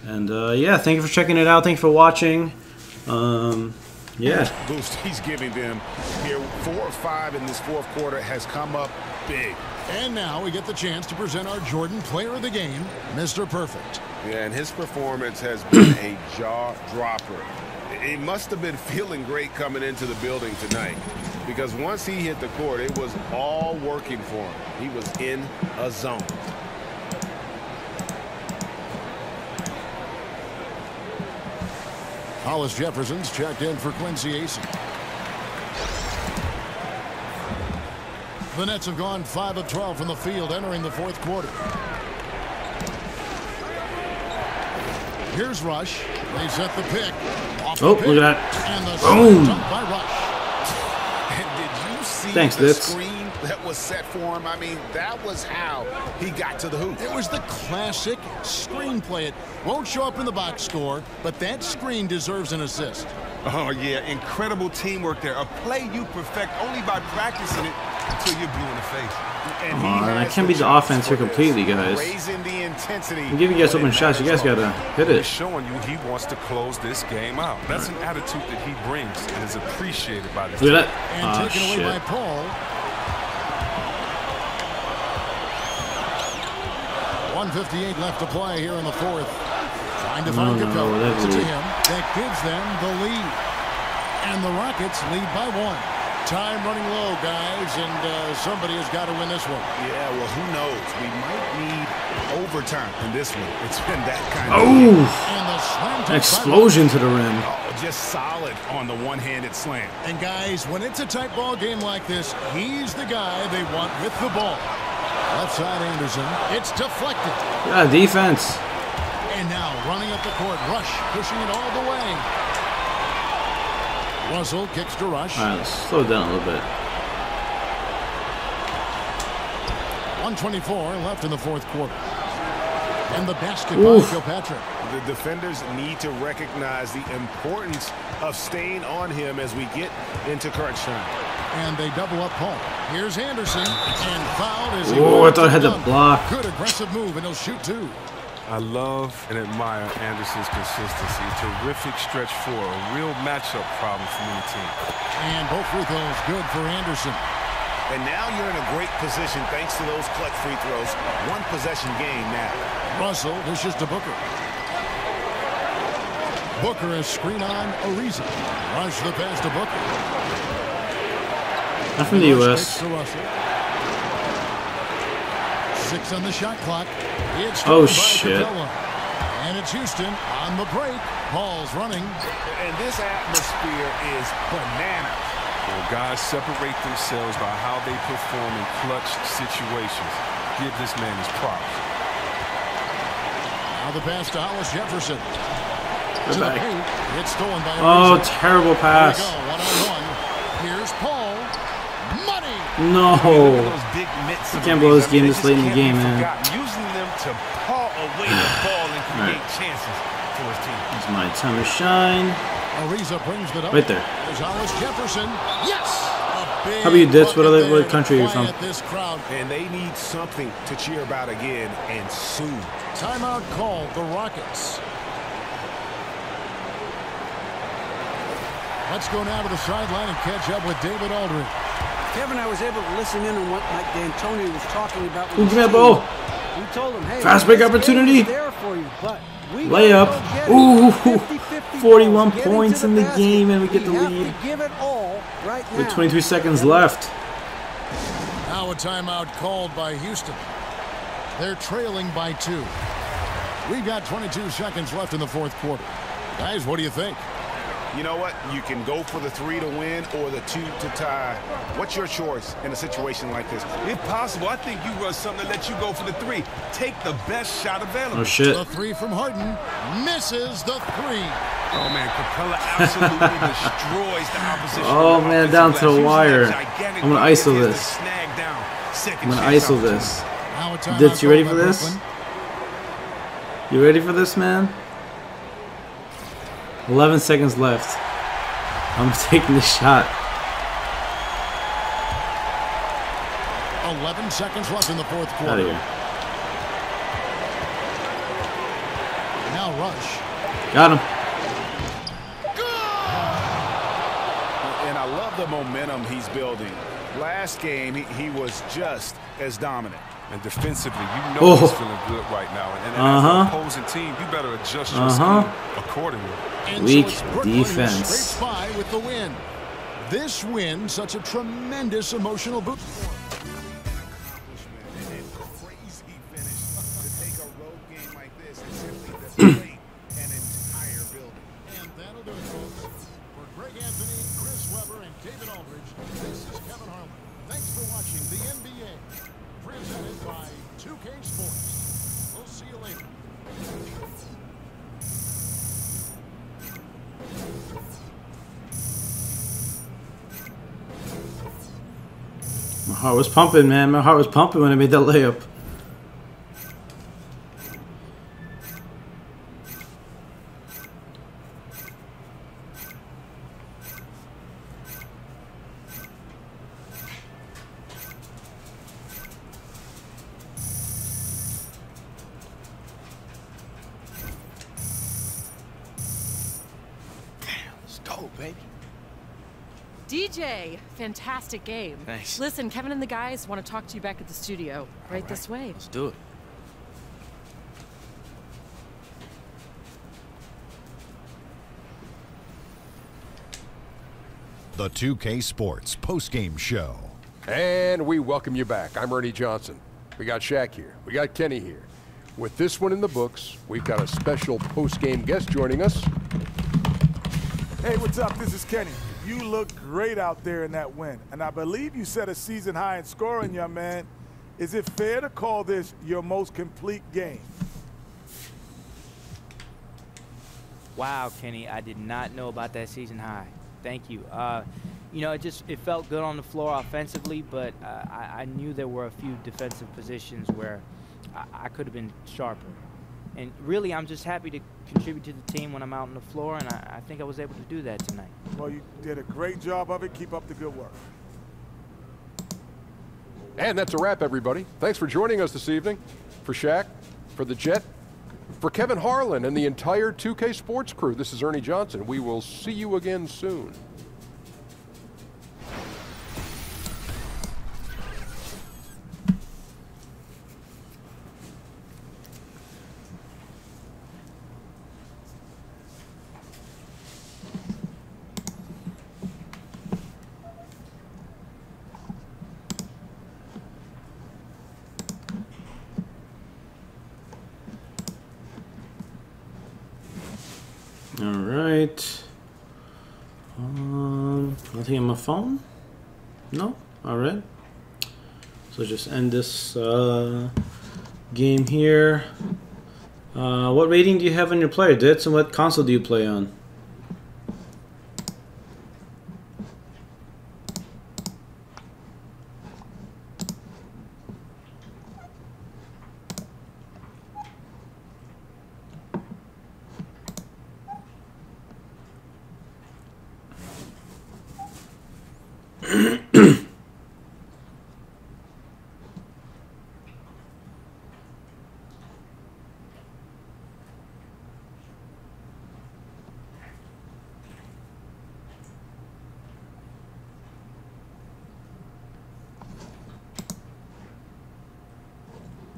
And yeah, thank you for checking it out. Thank you for watching. Yeah. Boost he's giving them here. 4 or 5 in this fourth quarter has come up big. And now we get the chance to present our Jordan Player of the Game, Mr. Perfect. Yeah, and his performance has been a jaw-dropper. He must have been feeling great coming into the building tonight, because once he hit the court, it was all working for him. He was in a zone. Hollis Jefferson's checked in for Quincy Acey. The Nets have gone 5 of 12 from the field entering the fourth quarter. Here's Rush. They set the pick. Off the pick. Look at that. And the boom. dunk by Rush. And did see Thanks, the Ditz. screen that was set for him? I mean, that was how he got to the hoop. It was the classic screenplay. It won't show up in the box score, but that screen deserves an assist. Oh, yeah, incredible teamwork there. A play you perfect only by practicing it until you're blue in the face. Come on, I can't beat the offense here completely, guys. I'm giving you guys open shots. You guys gotta hit it. He's showing you he wants to close this game out. That's an attitude that he brings and is appreciated by the team. Look at that. And Oh, taken away by Paul. 1:58 left to play here in the fourth. Trying to find Capella. It's to him. That gives them the lead. And the Rockets lead by 1. Time running low, guys, and somebody has got to win this one. Yeah, well, who knows? We might need overtime in this one. It's been that kind of an explosion to the rim. Oh, just solid on the one-handed slam. And guys, when it's a tight ball game like this, he's the guy they want with the ball. Left side Anderson. It's deflected. Yeah, defense. And now running up the court, Rush pushing it all the way. Russell kicks to Rush. All right, let's slow it down a little bit. 1:24 left in the fourth quarter. And the basket by Kilpatrick. The defenders need to recognize the importance of staying on him as we get into crunch time. And they double up Paul. Here's Anderson. And fouled as he I thought I had to block. Good aggressive move, and he'll shoot 2. I love and admire Anderson's consistency. Terrific stretch four, a real matchup problem for any team. And both free throws good for Anderson. And now you're in a great position thanks to those clutch free throws. One possession game now. Russell dishes to Booker. Booker is screen on Ariza. Rush the pass to Booker. Not from the U.S. 6 on the shot clock. It's shit. And it's Houston on the break. Paul's running. And this atmosphere is bananas. Well, guys separate themselves by how they perform in clutch situations. Give this man his props. Now the pass to Hollis Jefferson. Good back. It's stolen by Oh, terrible pass. Here we go, 1-on-1. Here's Paul. Money. No. You can't blow this game this late in the game, man. Using them to paw away the ball and create chances for his team. It's my time to shine. Ariza brings it up. Right there. There's Hollis Jefferson. Yes. How about you, Ditz? What country are you from? This crowd. And they need something to cheer about again, and soon. Timeout called the Rockets. Let's go now to the sideline and catch up with David Aldridge. Kevin, I was able to listen in on what Mike D'Antoni was talking about. Give me that ball. We told him, hey, fast break opportunity. There for you, but layup. Ooh, 41 points in the game, and we get the lead. Give it all right now. With 23 seconds left. Now a timeout called by Houston. They're trailing by 2. We've got 22 seconds left in the fourth quarter. Guys, what do you think? You know what? You can go for the 3 to win or the 2 to tie. What's your choice in a situation like this? If possible, I think you run something to let you go for the 3. Take the best shot available. Oh, shit. The 3 from Harden. Misses the 3. Oh, man, Capella absolutely destroys the opposition. Oh, man, down to the wire. I'm going to ISO this. I'm going to ISO this. Ditz, you ready for this? You ready for this, man? 11 seconds left. I'm taking the shot. 11 seconds left in the fourth quarter. Out of here. Now Rush. Got him. And I love the momentum he's building. Last game, he was just as dominant. And defensively, you know he's feeling good right now. And as an opposing team, you better adjust your scheme accordingly. And weak so defense. Straight by with the win. This win, such a tremendous emotional boost. Crazy finish to take a road game like this and simply deflate an entire building. And that'll do it, folks. For Greg Anthony, Chris Webber, and David Aldridge, this is Kevin Harlan. Thanks for watching the NBA. Presented by 2K Sports. We'll see you later. heart was pumping, man. My heart was pumping when I made that layup. DJ, fantastic game. Thanks. Listen, Kevin and the guys want to talk to you back at the studio. Right this way. Let's do it. The 2K Sports post-game show. And we welcome you back. I'm Ernie Johnson. We got Shaq here. We got Kenny here. With this one in the books, we've got a special post-game guest joining us. Hey, what's up? This is Kenny. You look great out there in that win, and I believe you set a season high in scoring, young man. Is it fair to call this your most complete game? Wow, Kenny, I did not know about that season high. Thank you. You know, it felt good on the floor offensively, but I knew there were a few defensive positions where I could have been sharper. And really, I'm just happy to contribute to the team when I'm out on the floor, and I think I was able to do that tonight. Well, you did a great job of it. Keep up the good work. And that's a wrap, everybody. Thanks for joining us this evening. For Shaq, for the Jet, for Kevin Harlan, and the entire 2K Sports crew, this is Ernie Johnson. We will see you again soon. Alright. Nothing on my phone? No? Alright. So just end this game here. What rating do you have on your player, Ditz, and what console do you play on?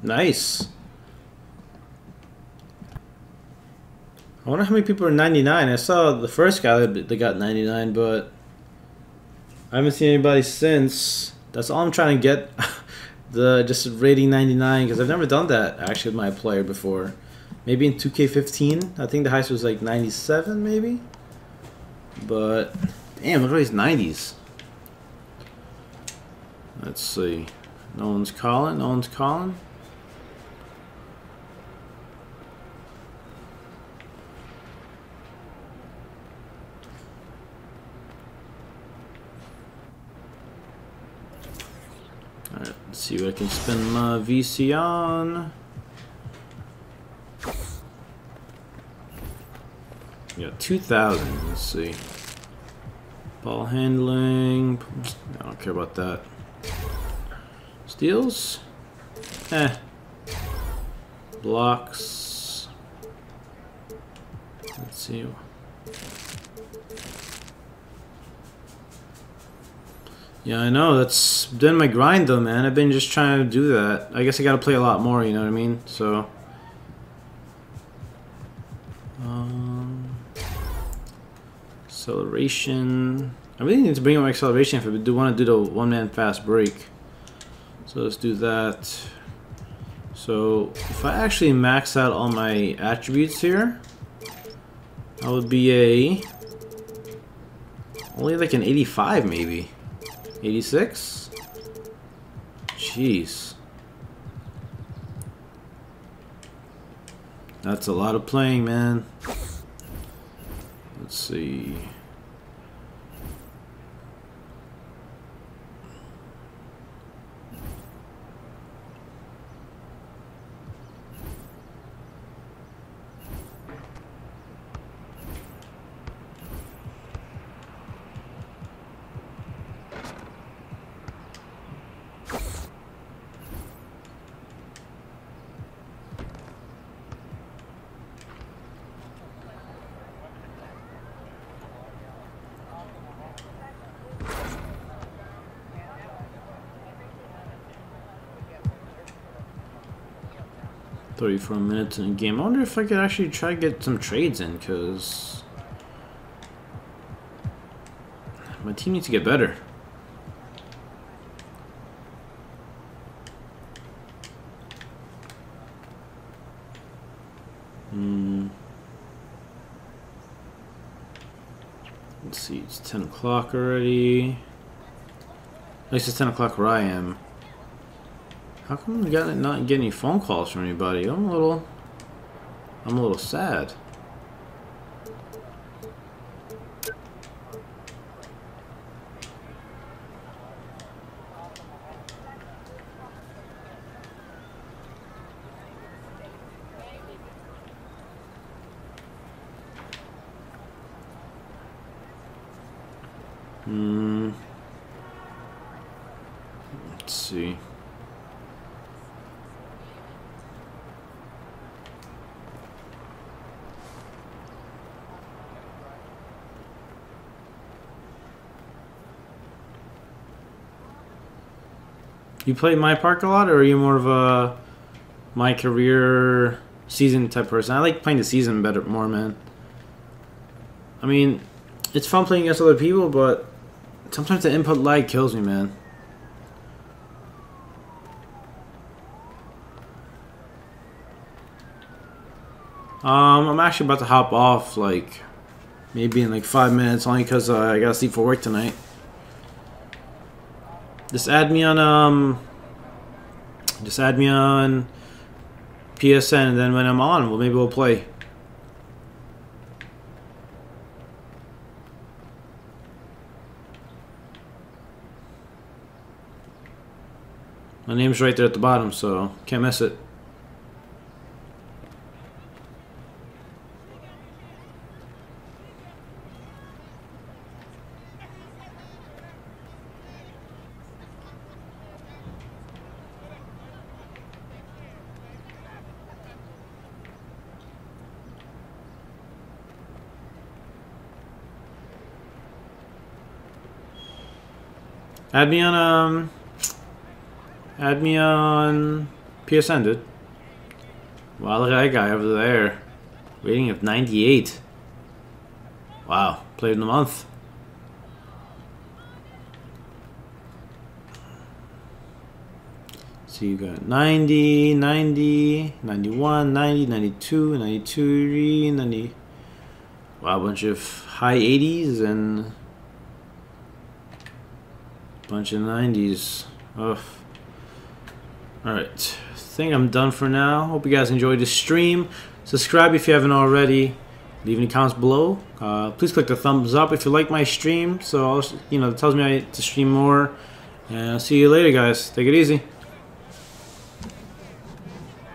Nice. I wonder how many people are 99. I saw the first guy that got 99, but I haven't seen anybody since. That's all I'm trying to get. The just rating 99, because I've never done that actually with my player before. Maybe in 2K15. I think the highest was like 97 maybe. But damn, look at these 90s. Let's see. No one's calling. No one's calling. Alright, let's see what I can spend my VC on. We got 2,000, let's see. Ball handling, I don't care about that. Steals? Eh. Blocks. Let's see. Yeah, I know, that's been my grind though, man. I've been just trying to do that. I guess I gotta play a lot more, you know what I mean? So acceleration. I really need to bring up my acceleration if I do want to do the one-man fast break. So let's do that. So if I actually max out all my attributes here, I would be a only like an 85 maybe. 86? Jeez. That's a lot of playing, man. Let's see. 34 minutes in a game. I wonder if I could actually try to get some trades in, because my team needs to get better. Let's see, it's 10 o'clock already. At least it's 10 o'clock where I am. How come we not getting any phone calls from anybody? I'm a little sad. Let's see. You play My Park a lot, or are you more of a My Career season type person? I like playing the season more, man. I mean, it's fun playing against other people, but sometimes the input lag kills me, man. I'm actually about to hop off, like, maybe in like 5 minutes, only because I gotta sleep for work tonight. Just add me on PSN, and then when I'm on, maybe we'll play. My name's right there at the bottom, so can't miss it. Add me on PSN, dude. Wow, look at that guy over there. Rating of 98. Wow, played in a month. So you got 90, 90, 91, 90, 92, 92, 90. Wow, a bunch of high 80s and bunch of 90s. Ugh. Alright, I think I'm done for now. Hope you guys enjoyed the stream. Subscribe if you haven't already. Leave any comments below. Please click the thumbs up if you like my stream. So, it tells me to stream more. And I'll see you later, guys. Take it easy.